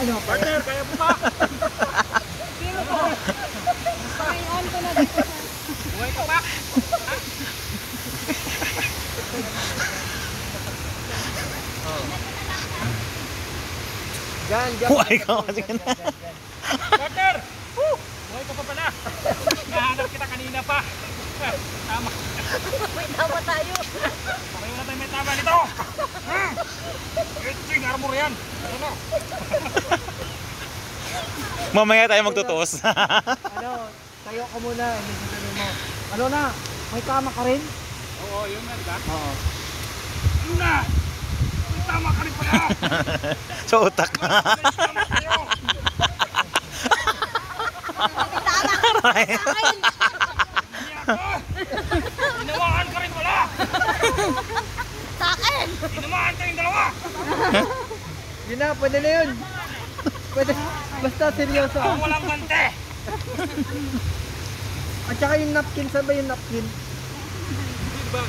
Ano? Partner, kaya po ba? Sino po? Pakihan ko na dito. Buhay ka pa? Diyan. Buhay ka kasi Partner! Buhay ka pa pala. Nahanap kita kanina pa. Tama. May tama tayo. Pareho na tayo may tama nito. Itching armor yan. Ano? Mamaya tayo magtutuos. Ano? Tayo ka muna. Hindi mo. Ano na? May tama ka rin? Oo, yun na, di ba? Oo. Yun na! May tama ka rin pala. Sa utak. May tama kayo. Hindi ako. Tinawaan ka rin wala. Sa akin! Tinamaan kayong dalawa. Yun na, pwede na yun. Pwede. Basta seryoso. Ang walang gante. At saka yung napkin, saan ba yung napkin? Di ba?